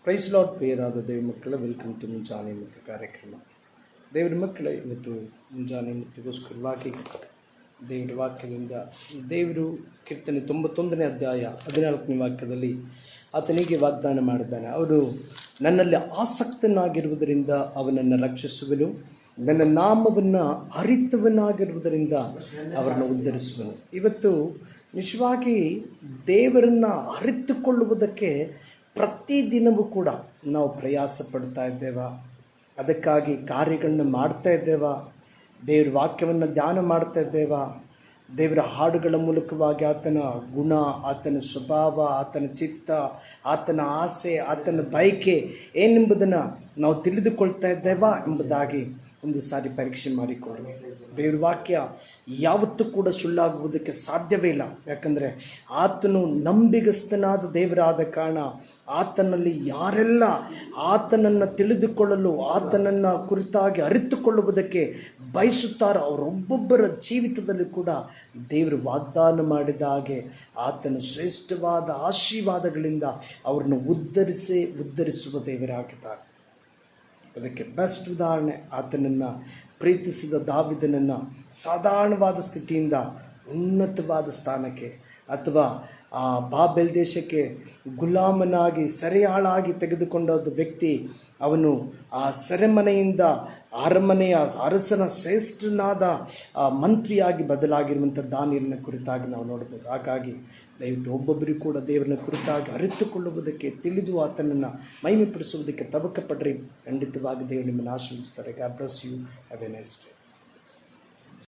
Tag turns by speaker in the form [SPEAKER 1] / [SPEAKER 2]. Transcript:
[SPEAKER 1] Price lord ಪ್ರಿಯರಾದ ದೇವ್ರ ಮಕ್ಕಳ welcome to ಮುಂಜಾನೆ ಮತ್ತು ಕಾರ್ಯಕ್ರಮ. ದೇವರ ಮಕ್ಕಳ ಇವತ್ತು ಮುಂಜಾನೆ ಮತ್ತಿಗೋಸ್ಕರವಾಗಿ ದೇವರ ವಾಕ್ಯದಿಂದ ದೇವರು ಕೀರ್ತನೆ 91ನೇ ಅಧ್ಯಾಯ 14ನೇ ವಾಕ್ಯದಲ್ಲಿ ಆತನಿಗೆ ವಾಗ್ದಾನ ಮಾಡಿದ್ದಾನೆ. ಅವನು ನನ್ನಲ್ಲಿ ಆಸಕ್ತನಾಗಿರುವುದರಿಂದ ಅವನನ್ನು ರಕ್ಷಿಸುವನು, ನನ್ನ ನಾಮವನ್ನು ಅರಿತವನಾಗಿರುವುದರಿಂದ ಅವರನ್ನು ಉದ್ಧರಿಸುವನು. ಇವತ್ತು ನಿಜವಾಗಿ ದೇವರನ್ನು ಅರಿತುಕೊಳ್ಳುವುದಕ್ಕೆ ಪ್ರತಿದಿನವೂ ಕೂಡ ನಾವು ಪ್ರಯಾಸ ಪಡ್ತಾ ಇದ್ದೇವೆ. ಅದಕ್ಕಾಗಿ ಕಾರ್ಯಗಳನ್ನ ಮಾಡ್ತಾ ಇದ್ದೇವೆ. ದೇವರ ವಾಕ್ಯವನ್ನು ಧ್ಯಾನ ಮಾಡ್ತಾ ಇದ್ದೇವೆ. ದೇವರ ಹಾಡುಗಳ ಮೂಲಕವಾಗಿ ಆತನ ಗುಣ, ಆತನ ಸ್ವಭಾವ, ಆತನ ಚಿತ್ತ, ಆತನ ಆಸೆ, ಆತನ ಬಯಕೆ ಏನೆಂಬುದನ್ನು ನಾವು ತಿಳಿದುಕೊಳ್ತಾ ಇದ್ದೇವಾ ಎಂಬುದಾಗಿ ಒಂದು ಸಾರಿ ಪರೀಕ್ಷೆ ಮಾಡಿಕೊಳ್ಳಿ. ದೇವರ ವಾಕ್ಯ ಯಾವತ್ತೂ ಕೂಡ ಸುಳ್ಳಾಗುವುದಕ್ಕೆ ಸಾಧ್ಯವೇ ಇಲ್ಲ. ಯಾಕಂದರೆ ಆತನು ನಂಬಿಗಸ್ತನಾದ ದೇವರಾದ ಕಾರಣ ಆತನಲ್ಲಿ ಯಾರೆಲ್ಲ ಆತನನ್ನು ತಿಳಿದುಕೊಳ್ಳಲು, ಆತನನ್ನು ಕುರಿತಾಗಿ ಅರಿತುಕೊಳ್ಳುವುದಕ್ಕೆ ಬಯಸುತ್ತಾರೋ ಅವರೊಬ್ಬೊಬ್ಬರ ಜೀವಿತದಲ್ಲಿ ಕೂಡ ದೇವರು ವಾಗ್ದಾನ ಮಾಡಿದ ಹಾಗೆ ಆತನ ಶ್ರೇಷ್ಠವಾದ ಆಶೀರ್ವಾದಗಳಿಂದ ಅವ್ರನ್ನ ಉದ್ಧರಿಸುವ ದೇವರಾಗಿದ್ದಾರೆ. ಅದಕ್ಕೆ ಬೆಸ್ಟ್ ಉದಾಹರಣೆ ಆತನನ್ನು ಪ್ರೀತಿಸಿದ ದಾವೀದನನ್ನು ಸಾಧಾರಣವಾದ ಸ್ಥಿತಿಯಿಂದ ಉನ್ನತವಾದ ಸ್ಥಾನಕ್ಕೆ, ಅಥವಾ ಆ ಬಾಬೆಲ್ ದೇಶಕ್ಕೆ ಗುಲಾಮನಾಗಿ ಸೆರೆಯಾಳಾಗಿ ತೆಗೆದುಕೊಂಡ ವ್ಯಕ್ತಿ, ಅವನು ಆ ಸೆರೆಮನೆಯಿಂದ ಅರಮನೆಯ ಅರಸನ ಶ್ರೇಷ್ಠನಾದ ಮಂತ್ರಿಯಾಗಿ ಬದಲಾಗಿರುವಂಥ ದಾನಿಯರನ್ನ ಕುರಿತಾಗಿ ನಾವು ನೋಡ್ಬೋದು. ಹಾಗಾಗಿ ದಯವಿಟ್ಟು ಒಬ್ಬೊಬ್ಬರಿಗೂ ಕೂಡ ದೇವರನ್ನ ಕುರಿತಾಗಿ ಅರಿತುಕೊಳ್ಳುವುದಕ್ಕೆ, ತಿಳಿದು ಆತನನ್ನು ಮಹಿಮೆಪಡಿಸುವುದಕ್ಕೆ ತವಕ ಪಡ್ರಿ. ಖಂಡಿತವಾಗಿ ದೇವರು ನಿಮ್ಮನ್ನು ಆಶೀರ್ವದಿಸ್ತಾರೆ. God bless you. Have a nice day.